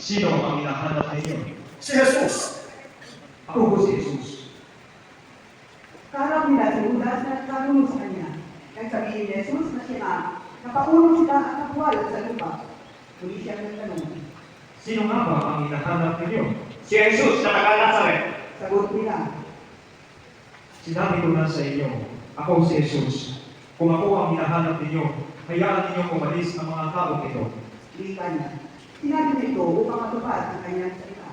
Sino ang hinahanap ninyo? Si Jesus. Ako po si Jesus. Karap nila si Judas na nagkaroon sa kanya. Nagsabihin ni Jesus na siya na napaulong sila at nabuwal sa lupa. Muli siyang nagtanong. Sino nga ba ang hinahanap ninyo? Si Jesus na taga-Nazaret. Sagot nila. Sinabi ko na sa inyo, ako si Jesus. Kung ako ang hinahanap ninyo, hayaan ninyo umalis ang mga taong ito. Wika niya. Sinabi nito upang matupad ang kanyang salita.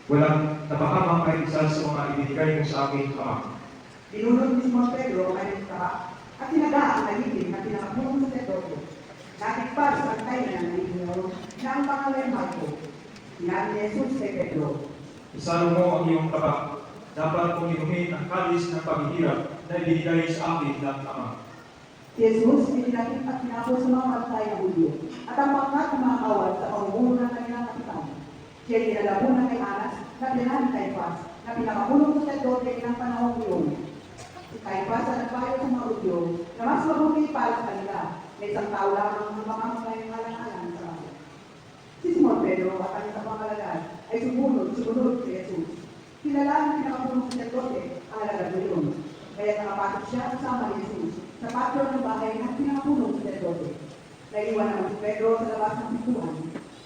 Walang napakamang kahit isa sa mga ibinigay mo sa aking Ama. Dinunod ni Simon Pedro ang kanyang tapak at tinaga ang nagiging na pinakapulong sa Pedro. Natigpas sa kantay niya ng inyo na ang pangalan Marco. Sinabi ni Jesus kay Pedro. Isalo mo ang iyong tabak. Dapat kong inumin ang kalis ng paghihirap na ibinigay sa akin ng Ama. Si Jesus itinakip at tinapos sa mga bantay na Hudyo at ang pangkat ng mga kawal sa pangumulo ng kanilang kapitan. Siya kinalabunan kay Anas na pinanay kay Paz na pinakapulong sa sacerdote ng panahong iyon. Si Caiaphas ang nagpayo sa mga Hudyo na mas mabuti para sa kanila na isang tao lamang ang mamamagay ng alang-alang sa mga. Si Simon Pedro at kanyang pangalagad ay sumunod kay Jesus. Kilala ang pinakapulong sa sacerdote ang alagad na iyon. Kaya nakapasok siya kasama ni Jesus sa patio ng bahay ng pinakapulong sa sacerdote. Naiwan naman si Pedro sa labas ng pintuan.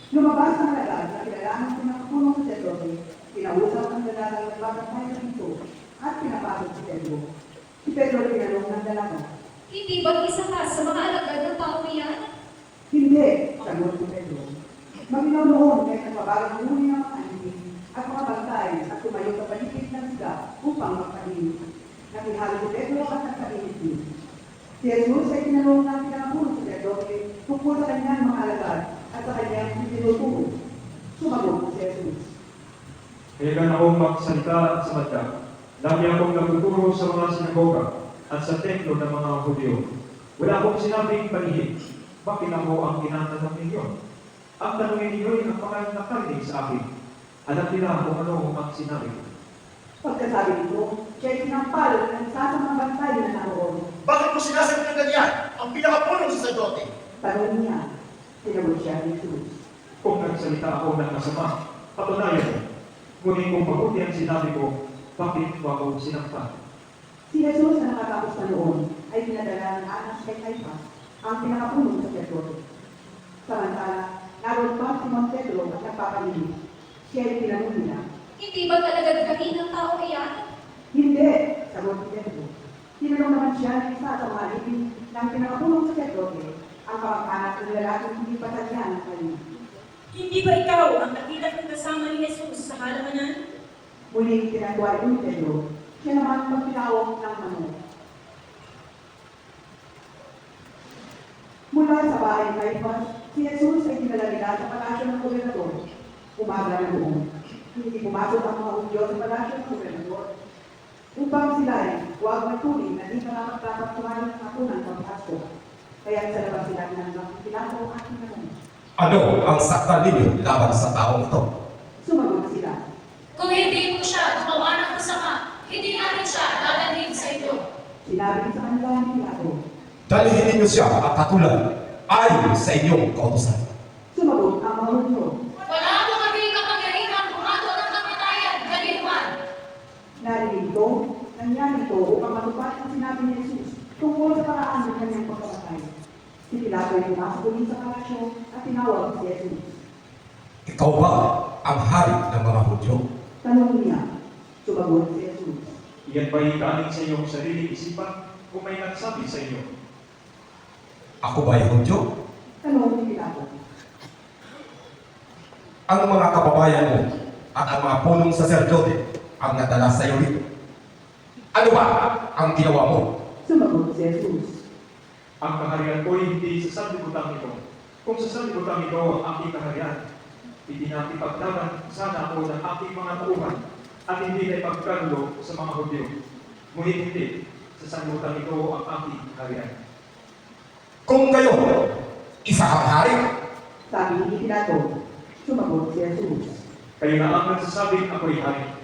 Lumabas ang alagad na kilala ng pinakapulong sa sacerdote. Pinausap ang dalagang nagbabantay sa pinto at pinapasok si Pedro. Si Pedro ay tinanong ng dalaga. Hindi ba't isa ka sa mga alagad ng tao iyan? Hindi, sagot si Pedro. Maminaw noon kaya nagpabagang huli ng mga anjing at mga bantay at tumayo sa paligid ng siga upang magpalinis. Nakihalo si Pedro at nagpalinis din. Si Jesus ay tinanong ng pinakapulong sa sacerdote tungkol sa kanyang mga alagad at sa kanyang tinuturo. Sumagot si Jesus. Kaya akong magsalita at samadya. Lagi akong nagtuturo sa mga sinagoga at sa templo ng mga Hudyo. Wala akong sinabing panihid. Bakit ako ang tinatanong ninyo? Ang tanongin ninyo ay ang mga nakarinig sa akin. Alam nila kung ano ang sinabi. Pagkasabi nito, siya ay sinampal ng isa sa mga bantay na naroon. Bakit mo sinasabi ng ganyan? Ang pinakapulong sa sacerdote. Tanong niya, sinagot siya ni Jesus. Kung nagsalita ako ng masama, patunayan mo. Ngunit kung mabuti ang sinabi ko, bakit mo ako sinampal? Si Jesus na nakatapos na noon ay pinadala ng anak kay Caiaphas, ang pinakapulong sa sacerdote. Samantala, naroon pa si Simon Pedro at nagpapalinis. Siya ay tinanong niya. Hindi ba't alagad kami ng tao iyan? Hindi, sagot ni Pedro. Tinanong naman siya ng isa sa mga alipin ng pinakapulong sa sacerdote, ang kamag-anak ng lalaking hindi patalya ng kanya. Hindi ba ikaw ang nakita kong kasama ni Jesus sa halamanan? Muling tinagway ni Pedro, siya naman magpinawag ng manok. Mula sa bahay ng Caiaphas, si Jesus ay dinala nila sa palasyo ng gobernador. Umaga na noon. Hindi pumasok ang mga Hudyo sa palasyo ng gobernador. Upang sila ay huwag magtuloy na di pa dapat kumain ng hapunan ng Pasko. Kaya sa labas sila ng pinako at tinanong. Ano ang sakta ninyo laban sa taong ito? Sumagot sila. Kung hindi mo siya gumawa ng masama, hindi namin siya dadalhin sa iyo. Sinabi sa kanila ni Pilato. Dalhin ninyo siya at hatulan ayon sa inyong kautosan. Sumagot ang mga Hudyo. Wala mo kami kapangyarihan bumato ng kamatayan, galing man. Narinig ito, nangyari ito upang matupad ang sinabi ni Jesus tungkol sa paraan ng kanyang pagkamatay. Si Pilato ay pumasok ulit sa palasyo at tinawag si Jesus. Ikaw ba ang hari ng mga Hudyo? Tanong niya, sumagot si Jesus. Iyan ba'y galing sa iyong sariling isipan kung may nagsabi sa inyo? Ako ba ay Hudyo? Tanong ni Pilato. Ang mga kababayan mo at ang mga punong saserdote ang nadala sa iyo rito. Ano ba ang ginawa mo? Sumagot si Jesus. Ang kaharian ko ay hindi sa sanlibutan ito. Kung sa sanlibutan ito ang aking kaharian, itinatipaglaban sana ako ng aking mga tauhan at hindi na ipagkagulo sa mga Hudyo. Ngunit hindi, sa sanlibutan ito ang aking kaharian. Kung kayo, isa kang hari, Sabi ni Pilato, sumagot si Jesus. Kayo na ang nagsasabing ako'y hari.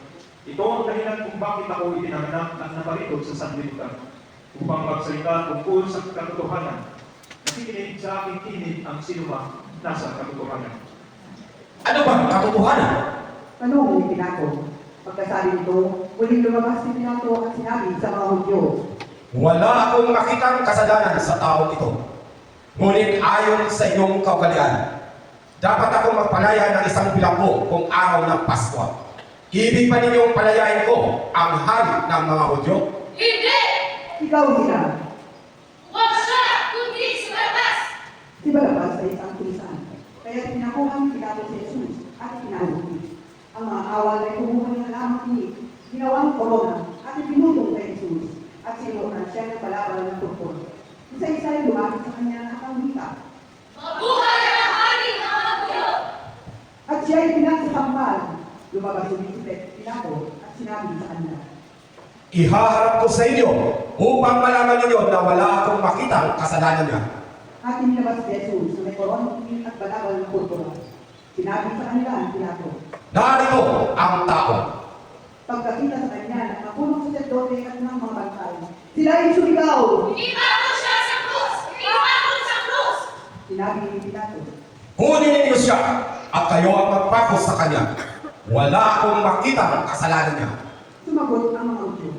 Ito ang dahilan kung bakit ako itinanganak at naparito sa sanlibutan. upang magsalita tungkol sa katotohanan. Nakikinig sa aking tinig ang sinumang nasa katotohanan. Ano bang katotohanan? Tanong ni Pilato. Pagkasabi nito, muling lumabas si Pilato at sinabi sa mga Hudyo, Wala akong makitang kasalanan sa taong ito. Ngunit ayon sa iyong kaugalian, dapat akong magpalaya ng isang bilanggo kung araw ng Pasko. Ibig ba ninyong palayain ko ang hari ng mga Hudyo? Hindi! Ikaw sila. Huwag siya, kundi si Barabas! Si Barabas ay isang tulisan. Kaya pinakuha ni Pilato si Jesus at pinahuti. Ang mga awal ay kumuha niya lamang ni ginawang korona at ipinutong kay Jesus at sinuonan siya ng balabal ng purpur. Isa-isa ay lumapit sa kanya ng akangita Mabuhay ang hari ng mga Hudyo! at siya ay pinagsakampal. Lumabas si Pilato at sinabi sa kanya, Ihaharap ko sa inyo upang malaman ninyo na wala akong makitang kasalanan niya. at inilabas si Jesus na may korona at balabal ng purpura. Sinabi sa kanila ang Pilato, Narito ang tao. pagkakita sa kanya ng mga punong sacerdote at ng mga bantay, sila ay sumigaw. Ipako siya sa krus! Ipako sa krus! Sinabi ni Pilato, Kunin ninyo siya at kayo ang magpako sa kanya. Wala akong makitang kasalanan niya. sumagot ang mga Hudyo.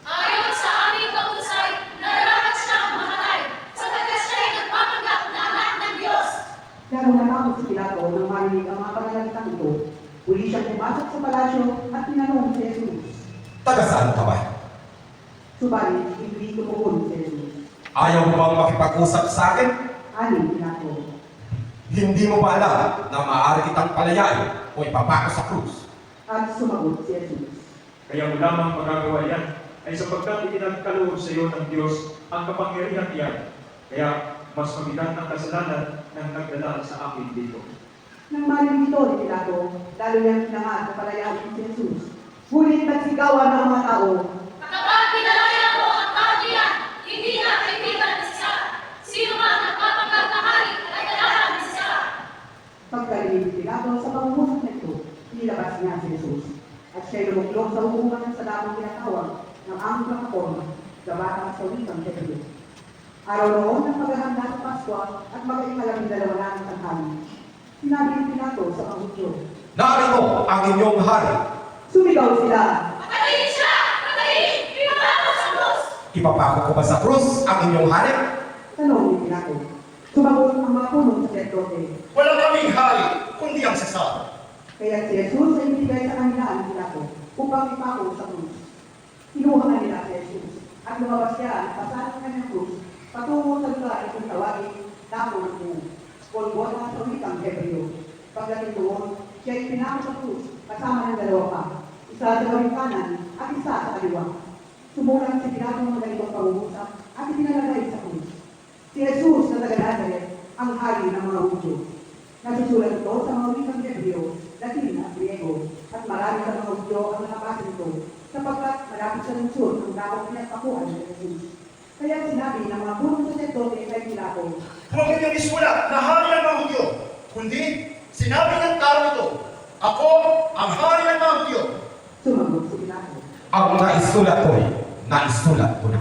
Ayon sa aming kausay, nararapat siyang mamatay sapagkat siya ay nagpapanggap na anak ng Diyos. Lalo natakot si Pilato nang marinig ang mga pananalitang ito. Uli siyang pumasok sa palasyo at tinanong si Jesus. Taga saan ka ba? Subalit, hindi tumugon si Jesus. Ayaw mo bang makipag-usap sa akin? Ani, Pilato. Hindi mo ba alam na maaari kitang palayain o ipapako sa krus? At sumagot si Jesus. Kaya mo lamang magagawa yan ay sapagkat itinagkaloob sa iyo ng Diyos ang kapangyarihan iyan. Kaya mas mabigat ang kasalanan ng nagdala sa akin dito. Nang marinig ito ni Pilato, lalo niyang pinangat na palayain si Jesus. Ngunit nagsigawan ng mga tao. Kapag pinalaya mo ang tao niyan, hindi na kaibigan ni Sisara. Sino man nagpapanggap na hari ay kailangan ni Sisara. Pagkarinig ni Pilato sa pangungusap na ito, inilabas niya si Jesus. At siya'y lumuklong sa hubungan sa damang tinatawag ng aming plataforma, gabatang sa wikang Hebreo. Araw noon ng maghahanda sa Pasko at mag-ikalabing-dalawa na ng tanghali. Sinabi ni Pilato sa mga Hudyo. Narito ang inyong hari. Sumigaw sila. Patayin siya! Patayin! Ipapako sa krus! Ipapako ko ba sa krus ang inyong hari? Tanong ni Pilato. Sumagot ang mga punong sacerdote. Wala kaming hari, kundi ang Sesar. Kaya si Jesus ay binigay sa kanila ang Pilato upang ipako sa krus. Kinuha na nila si Jesus at lumabas siya at pasahan ng kanyang krus patungo sa lugar ay kung tawagin dako ng buo. Golgotha sa wikang Hebreo. Pagdating doon, siya ay pinako sa krus kasama ng dalawa pa, isa sa gawing kanan at isa sa kaliwa. Sumulat si Pilato ng ganitong pangungusap at ipinalagay sa krus. Si Jesus na taga-Nazaret, ang hari ng mga Hudyo. Nasusulat ito sa mga wikang Hebreo, Latin at Griego, at marami sa mga Hudyo ang nakabasa nito, sapagkat malapit sa lungsod ang dakong pinagpakuan ng Jesus. Kaya sinabi ng mga punong sacerdote kay Pilato, Huwag ninyong isulat na hari ng mga Hudyo, kundi sinabi ng tao ito, ako ang hari ng mga Hudyo. sumagot si Pilato. Ang naisulat ko'y naisulat ko na.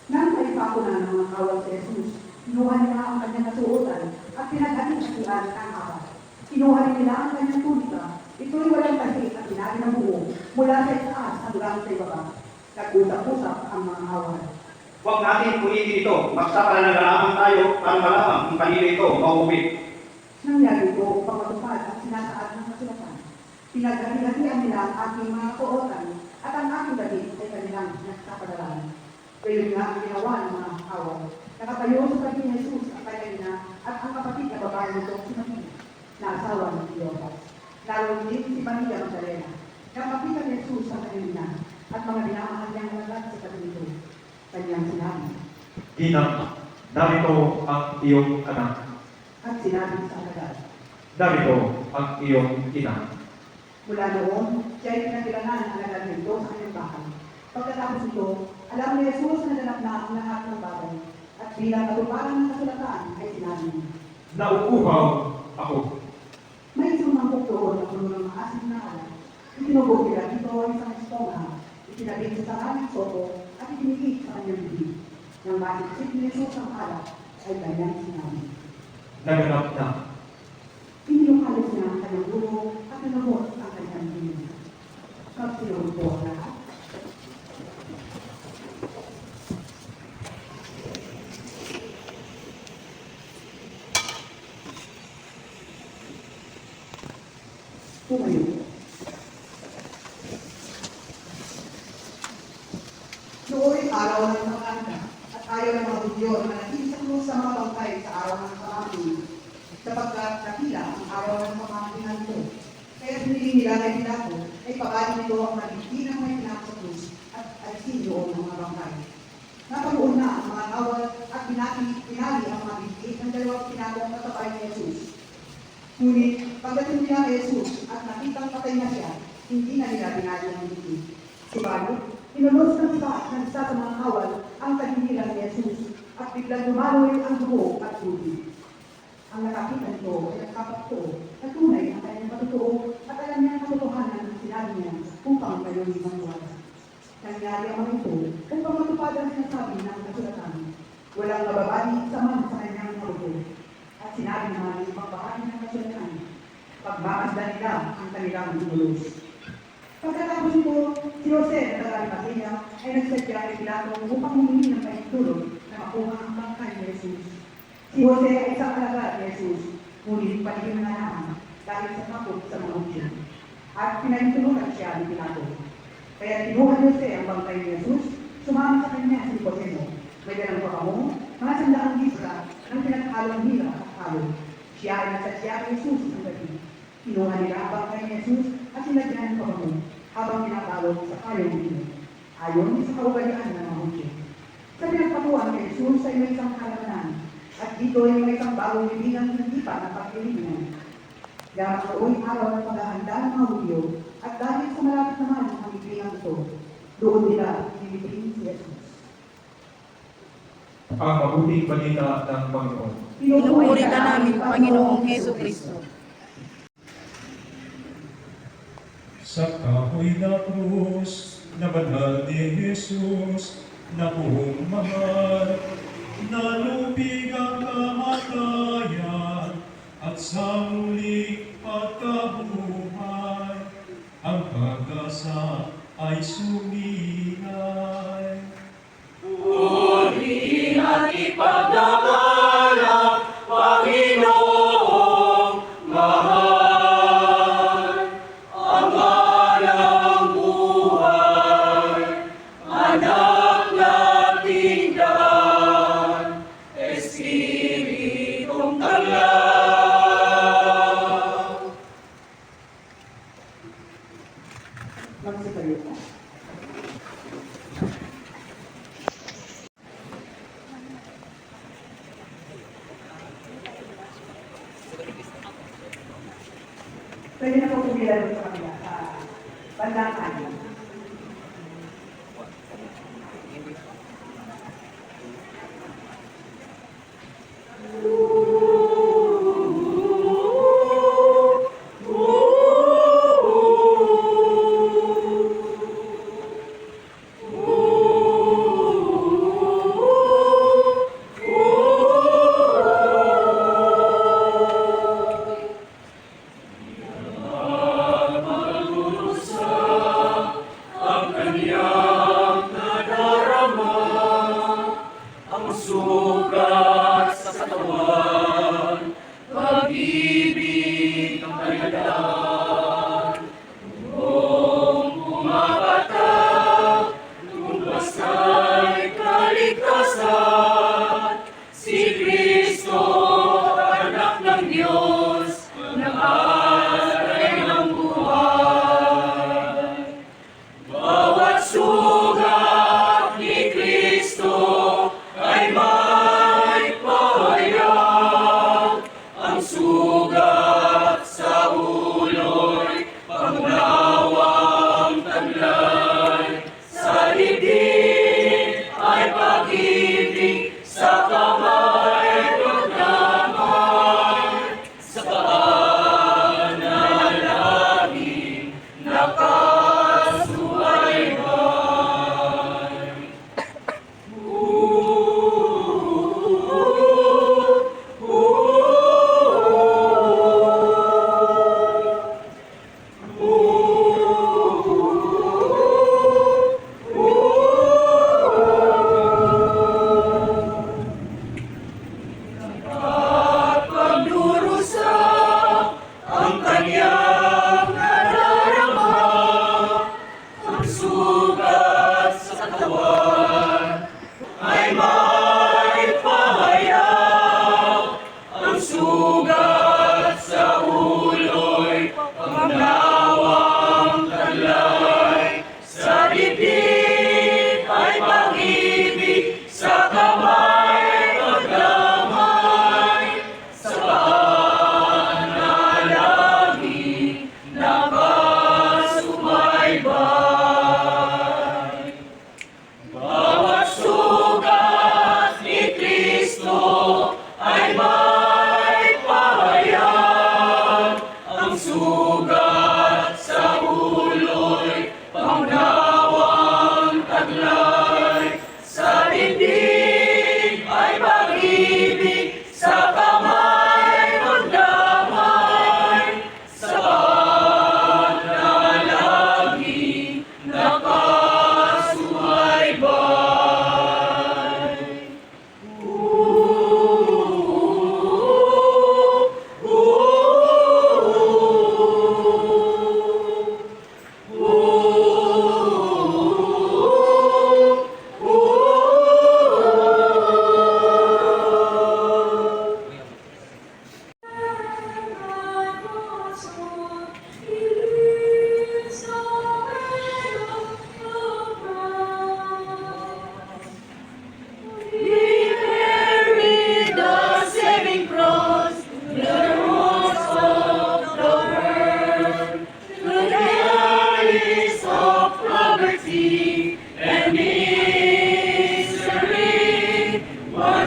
Nang naipako na ng mga kawal si Jesus, kinuha nila ang kanyang kasuotan at pinag-ati-atian ang apat. Kinuha rin nila ang kanyang tunika. Ito'y walang tahit at pinari ng buo mula sa itaas hanggang sa ibaba. Nag-usap-usap ang mga kawal. Huwag natin punitin ito, basta pananalaman tayo para malaman kung kanino ito mauuwi. Nangyari ito upang matupad ang sinasaad ng kasulatan. Pinag-ati-atian nila ang aking mga kootan at ang aking damit ay kanilang nagkapadalaan. Gayon nga ang ginawa ng mga kawal. Nakatayo sa tabi ni Jesus ang kanyang ina at ang kapatid na babae nitong si Maria, na asawa ng Cleopas. Lalo din si Maria Magdalena. Nang makita ni Jesus ang kanyang ina at mga dinamahal niyang lagat sa tabi nito, kanyang sinabi. Ginang, narito ang iyong anak. At sinabi sa agad. Narito ang iyong ina. Mula noon, siya ay pinagilanan ang alagad nito sa kanyang bahay. Pagkatapos ito, alam ni Jesus na ganap na ang lahat ng bagay. At bilang katuparan ng kasulatan ay sinabi, Nauuhaw ako. may isang mangkok doon na puno ng maasim na alat. Itinubog nila dito ang isang esponga, itinabing sa sarang soto at itinigit sa kanyang bibig. Nang masisip ni Jesus ang alak, ay ganyan sinabi. Naganap na. Inilukalit niya ang kanyang ulo at nalabot ang kanyang bibig. Magsinuod po ang lahat. Tumayo. Noong araw ng Panganta at ayaw ng mga Hudyo na manatili sa krus sa mga bangkay sa araw ng pamangkin, sapagkat nakila ang araw ng pamangkinan ito. Kaya pinili nila kay Pilato ay pabali nito ang nabigti ng may pinako sa krus at alisin doon ng mga bangkay. Naparoon na ang mga awal at pinali ang mga bigti ng dalawang pinakong katabay ni Jesus. Ngunit pagdating nila kay Jesus at nakitang patay na siya, hindi na nila pinali ang bigti. Subalit, inulos ng isa sa mga kawal ang kadinilan ni Jesus at biglang dumaloy ang dugo at tubig. Ang nakakita nito ay nagkapakto na tunay ang kanyang patutuo at alam niya ang katotohanan ng sinabi niya upang gayon maniwala. Nangyari ang mga ito upang matupad ang sinasabi ng kasulatan. Walang nababali sa man sa kanyang mabuto. At sinabi naman ng ibang bahagi ng kasulatan, pagmamasdan nila ang kanilang inulos. Pagkatapos ito, si Jose na taga-Arimatea ay nagsadya kay Pilato upang humingi ng pahintulot na makuha ang bangkay ni Jesus. Si Jose ay isang alagad ni Jesus, ngunit paligid na naman dahil sa takot sa mga Hudyo. At pinahintulutan siya ni Pilato. Kaya kinuha ni Jose ang bangkay ni Jesus, sumama sa kanya si Nicodemo. May dalang pabango, mga sandaang gisra ng pinaghalong hila at halo. Siya ay nagsadya kay Jesus ang gabi. Kinuha nila ang bangkay ni Jesus at sinagyan ng pabango habang pinatalog sa kayong dito. Ayon sa kaugalian ng mga Hudyo. Sa pinagpatuan kay Jesus ay may isang halamanan at dito ay may isang bagong libingan ng tipa ng pagkilinan. Dahil doon araw ng paghahanda ng mga Hudyo at dahil sa malapit naman ang libingan ito, doon nila inilibing si Jesus. Ang mabuting balita ng Panginoon. Pinupuri ka namin, Panginoong Heso Kristo. Sa kahoy na krus na banal ni Jesus na buong mahal, nalupig ang kamatayan at sa muling pagkabuhay, ang pag-asa ay suminay. Puri at ipagdamal ang Panginoong mahal, ang alang buhay, anak nating daan, Espiritong Taglay. Magsipayo ka. Pwede na po pumila doon sa kanila, sa bandang kanan. Sugat sa katawan, pag-ibig ng kalagaan. Noong pumapatak, lumabas ay kaligtasan. Si Kristo, anak ng Diyos, nag-alay ng buhay. Bawat sugat ni Kristo ay may pahayag. Ang sugat sa ulo'y pangunawang taglay. Sa dibdib ay pag-ibig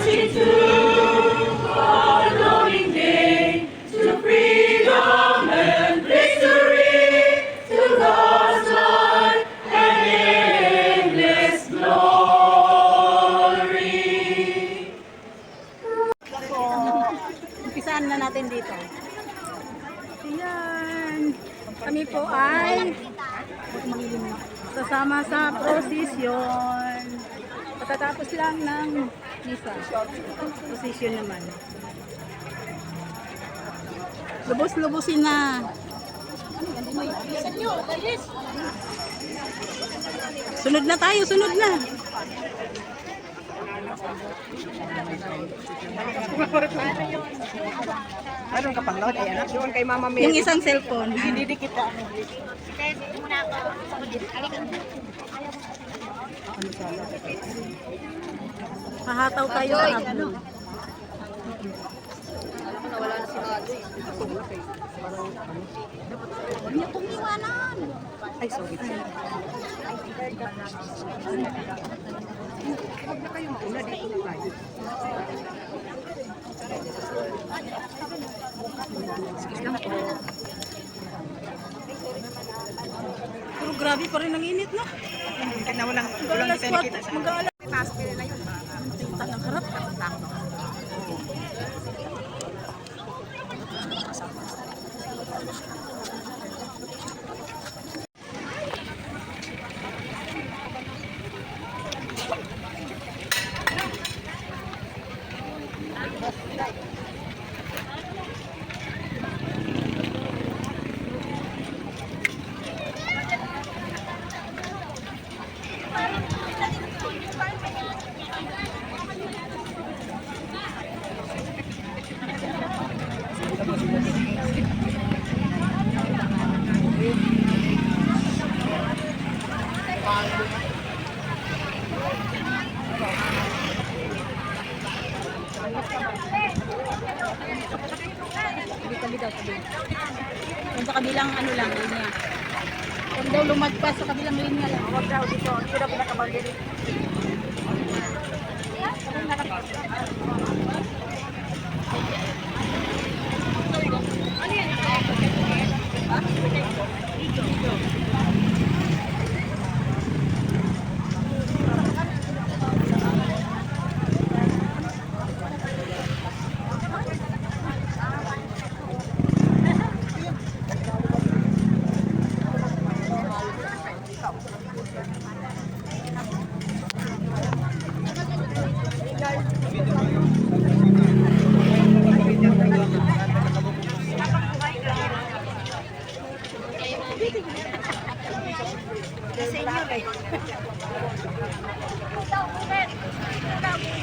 marching to our glowing day, to freedom and victory, to God's light and endless glory. Umpisaan na natin dito. Ayan. Kami po ay sasama sa prosesyon. Patatapos lang ng misa. Prosesyon naman. Lubos-lubosin na. Sunod na tayo, sunod na. Meron ka pang load, ayan. Doon kay Mama Mary. Yung isang cellphone. Didikit ka. Hahataw tayo sa ano. Hindi pong iwanan. Ay, sorry. Huwag na kayo mauna dito na tayo. Pero grabe pa rin ang init, no? Kaya walang Mag-aalas kita nakita sa mag-aalas. Pasok na yun. Tinta ng harap. Tabi daw, tabi. Yung sa kabilang ano lang, linya. Huwag daw lumagpas sa kabilang linya lang. Huwag daw dito. Ito daw pinakabagay.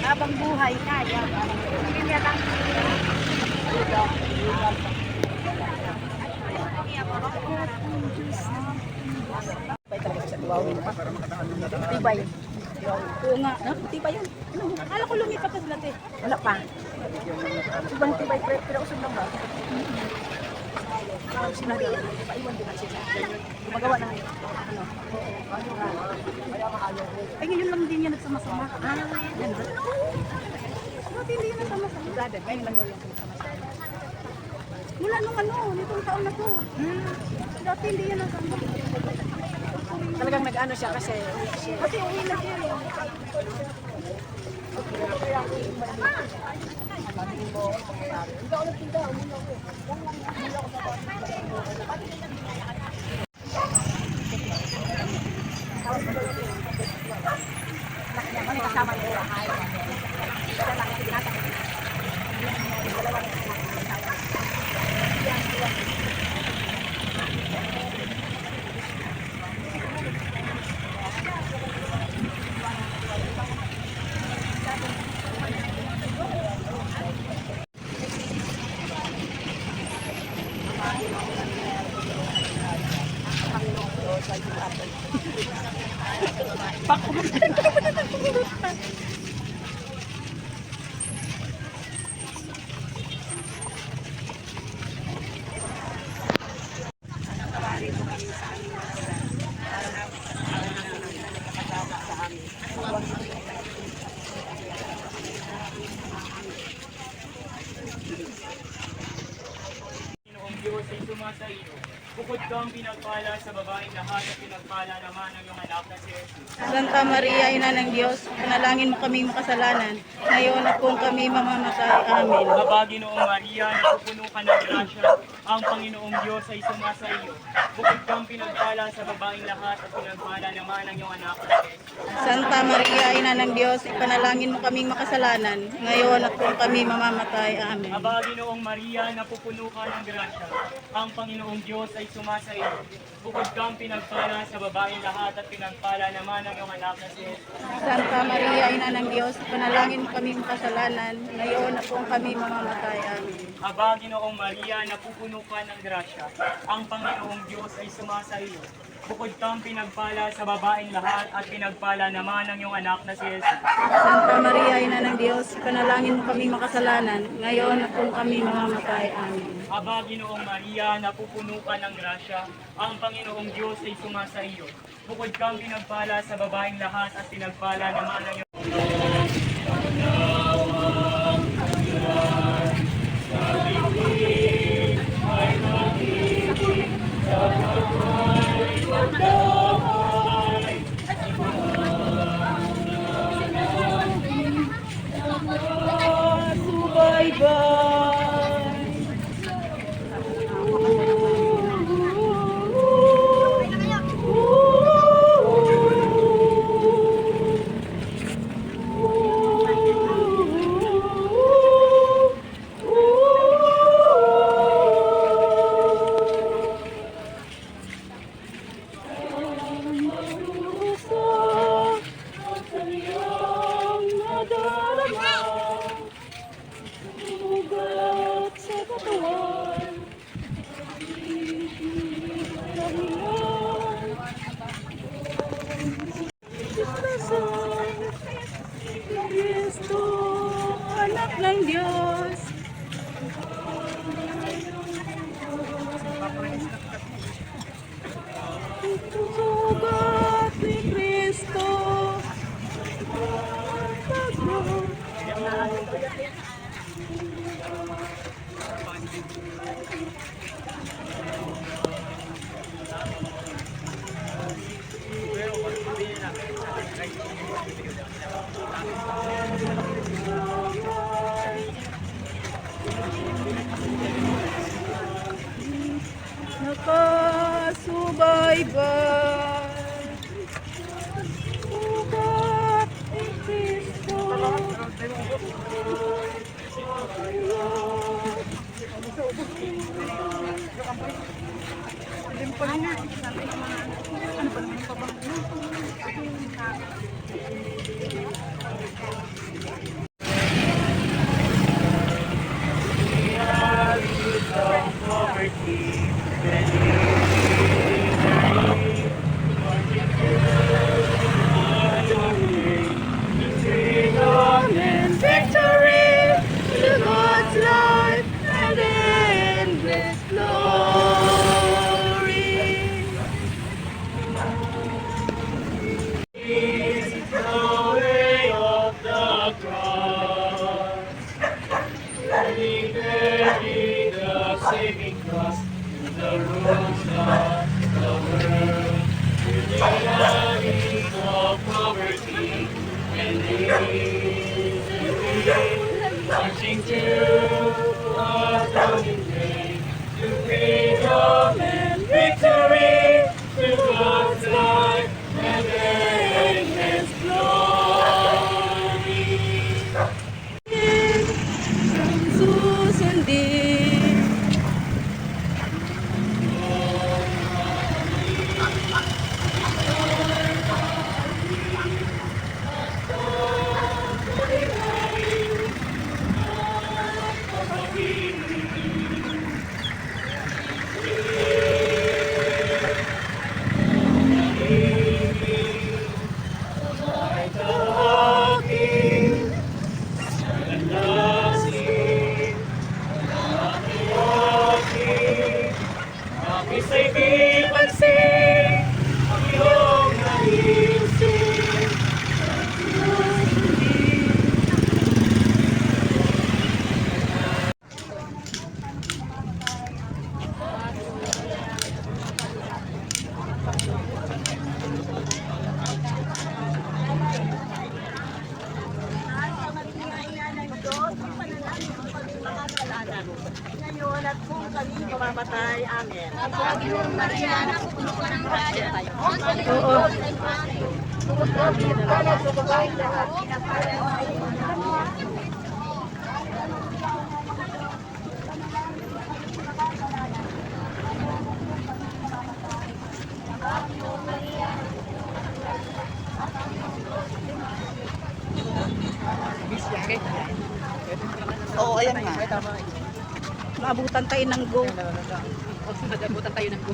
Habang buhay, kaya. Tibay. Oo nga, no? Tibay yan. Ano? Akala ko lumipat na sila, te. Wala pa. Ibang tibay, pero usog lang ba? Sila din. Paiwan din sila. Gumagawa na ngayon. Ano? Ay, ngayon lang din yan nagsama-sama. Yan ba? Dati hindi yan nagsama-sama. Dati, ngayon lang yung nagsama-sama. Mula nung ano, nitong taon na to. Dati hindi yan nagsama-sama. Talagang nag-ano siya kasi Uwi na siya. iyo. Bukod kang pinagpala sa babaeng lahat at pinagpala naman ang iyong anak na si Jesus. Santa Maria, Ina ng Diyos, panalangin mo kaming makasalanan, ngayon at kung kami mamamatay. Amen. Aba, Ginoong Maria, napupuno ka ng grasya, ang Panginoong Diyos ay sumasa iyo. Bukod kang pinagpala sa babaeng lahat at pinagpala naman ang iyong anak na si Jesus. Santa Maria, Ina ng Diyos, ipanalangin mo kaming makasalanan, ngayon at kung kami mamamatay. Amen. Aba, Ginoong Maria, napupuno ka ng grasya, ang Panginoong Diyos ay sumasa iyo. Bukod kang pinagpala sa babaeng lahat at pinagpala naman ang iyong anak na si Jesus. Santa Maria, Ina ng Diyos, ipanalangin mo kaming makasalanan, ngayon at kung kami mamamatay. Amen. Aba, Ginoong Maria, napupuno ka ng grasya, ang Panginoong Diyos ay sumasa iyo. Bukod kang pinagpala sa babaeng lahat at pinagpala naman ang iyong anak na si Jesus. Santa Maria, Ina ng Diyos, ipanalangin mo kaming makasalanan, ngayon at kung kami mamamatay. Amen. Aba, Ginoong Maria, napupuno ka ng grasya, ang Panginoong Diyos ay sumasa iyo. Bukod kang pinagpala sa babaeng lahat at pinagpala naman ang iyong Kristo, anak ng Diyos. Sugat ni Kristo. Nakasubaybay. Sugat ni Kristo. And victory to God's life and endless glory. marching to our throne day, to freedom and victory, to God's life and endless glory. Susundin. at kung kami mamamatay. Amen. Panginoon Maria, napupuno ka ng grasya. Ang Oo. Oo, ayan nga. Maabutan tayo ng go. Maabutan tayo ng go.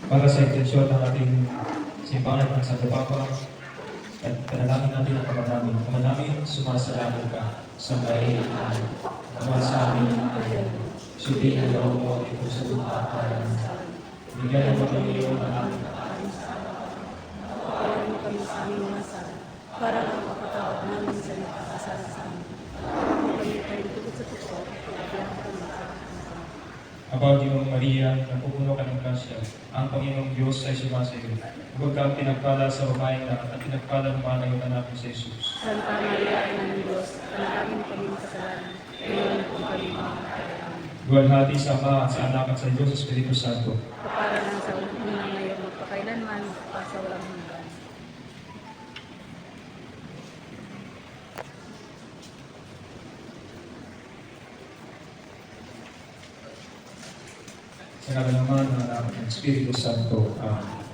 Para sa intensyon ng ating simbahan ng Santo Papa at panalangin natin ang kamanaming. Kamanaming, sumasalamat ka sa may gawa sa amin ay sundin ang loob mo at ito sa lupa para bigyan mo kami yung aming Ayon mo kami sa aming mga sala, para ang mapatawad namin sa nagkakasala sa amin. Kami tayo tukot sa tukot, at yan kami sa About yung Maria, napupuno ka ng grasya, ang Panginoong Diyos ay sumasayo. Huwag kang pinagpala sa babaeng lahat at pinagpala ng mga ngayon anak ni Jesus. Santa Maria, Ina ng Diyos, panalangin kami ng kasalanan, ngayon kung kami mamamatay. Luwalhati sa Ama at sa Anak at sa Diyos Espiritu Santo. Kapara ng sa unang ngayon, magpakailanman, sa walang hanggan. Sa ngalan ng Ama, ng Anak, at ng Espiritu Santo. Amen.